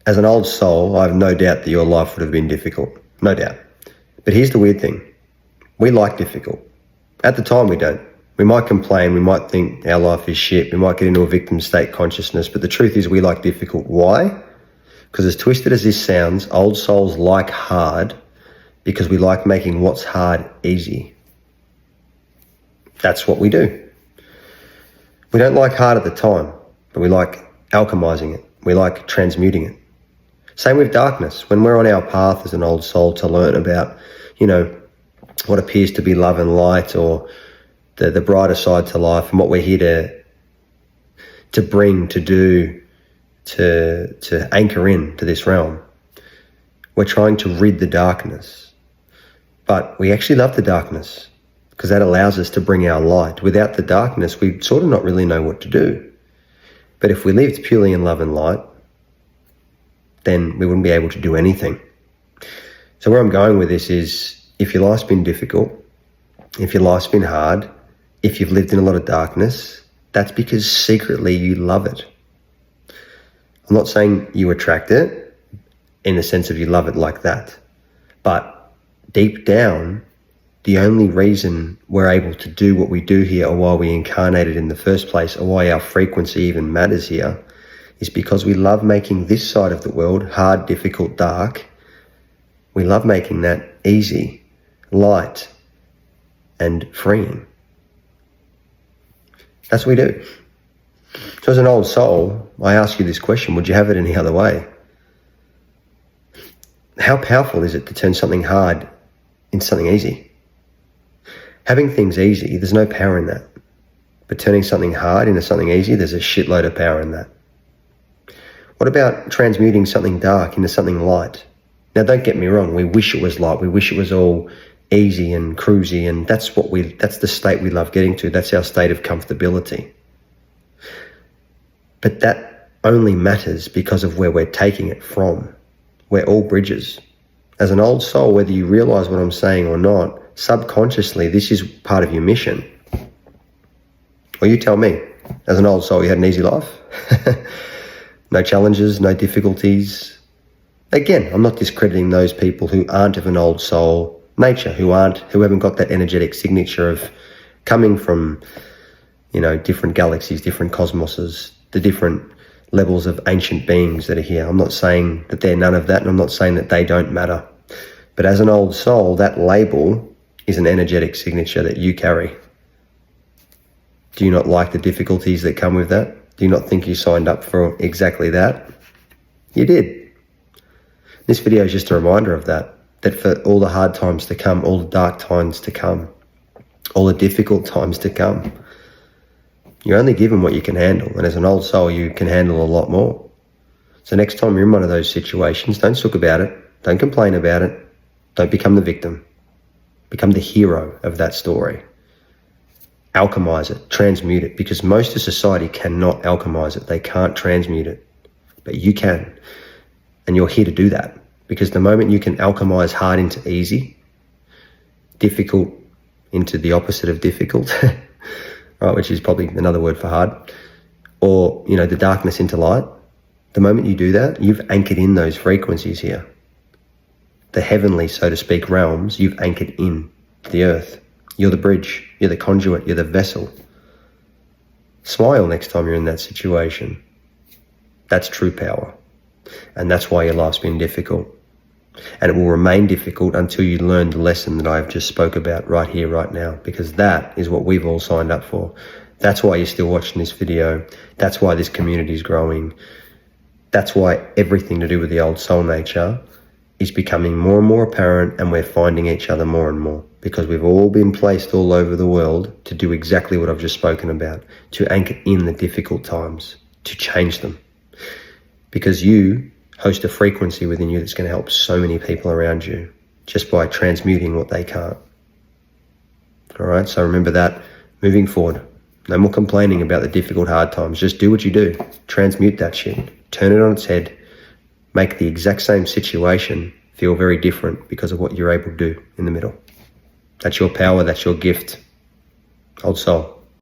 As an old soul, I have no doubt that your life would have been difficult. No doubt. But here's the weird thing. We like difficult. At the time, we don't. We might complain. We might think our life is shit. We might get into a victim state consciousness. But the truth is we like difficult. Why? Because as twisted as this sounds, old souls like hard because we like making what's hard easy. That's what we do. We don't like hard at the time, but we like alchemizing it. We like transmuting it. Same with darkness. When we're on our path as an old soul to learn about, what appears to be love and light, or the brighter side to life, and what we're here to bring, to do, to anchor in to this realm, we're trying to rid the darkness. But we actually love the darkness because that allows us to bring our light. Without the darkness, we sort of not really know what to do. But if we lived purely in love and light, then we wouldn't be able to do anything. So where I'm going with this is, if your life's been difficult, if your life's been hard, if you've lived in a lot of darkness, that's because secretly you love it. I'm not saying you attract it in the sense of you love it like that, but deep down, the only reason we're able to do what we do here, or why we incarnated in the first place, or why our frequency even matters here, is because we love making this side of the world, hard, difficult, dark. We love making that easy, light, and freeing. That's what we do. So as an old soul, I ask you this question: would you have it any other way? How powerful is it to turn something hard into something easy? Having things easy, there's no power in that. But turning something hard into something easy, there's a shitload of power in that. What about transmuting something dark into something light? Now, don't get me wrong, we wish it was light, we wish it was all easy and cruisy, and that's the state we love getting to. That's our state of comfortability. But that only matters because of where we're taking it from. We're all bridges. As an old soul, whether you realize what I'm saying or not, subconsciously, this is part of your mission. Well, you tell me, as an old soul, you had an easy life? No challenges, no difficulties. Again, I'm not discrediting those people who aren't of an old soul nature, who haven't got that energetic signature of coming from, different galaxies, different cosmoses, the different levels of ancient beings that are here. I'm not saying that they're none of that, and I'm not saying that they don't matter. But as an old soul, that label is an energetic signature that you carry. Do you not like the difficulties that come with that? Do you not think you signed up for exactly that? You did. This video is just a reminder of that for all the hard times to come, all the dark times to come, all the difficult times to come, you're only given what you can handle. And as an old soul, you can handle a lot more. So next time you're in one of those situations, don't sook about it. Don't complain about it. Don't become the victim. Become the hero of that story. Alchemize it, transmute it, because most of society cannot alchemize it. They can't transmute it, but you can. And you're here to do that, because the moment you can alchemize hard into easy, difficult into the opposite of difficult, right, which is probably another word for hard, or, the darkness into light, the moment you do that, you've anchored in those frequencies here. The heavenly, so to speak, realms, you've anchored in to the earth. You're the bridge, you're the conduit, you're the vessel. Smile next time you're in that situation. That's true power. And that's why your life's been difficult. And it will remain difficult until you learn the lesson that I've just spoke about right here, right now, because that is what we've all signed up for. That's why you're still watching this video. That's why this community is growing. That's why everything to do with the old soul nature is becoming more and more apparent, and we're finding each other more and more, because we've all been placed all over the world to do exactly what I've just spoken about, to anchor in the difficult times, to change them. Because you host a frequency within you that's going to help so many people around you just by transmuting what they can't. All right, so remember that moving forward. No more complaining about the difficult, hard times. Just do what you do. Transmute that shit. Turn it on its head. Make the exact same situation feel very different because of what you're able to do in the middle. That's your power. That's your gift. Old soul.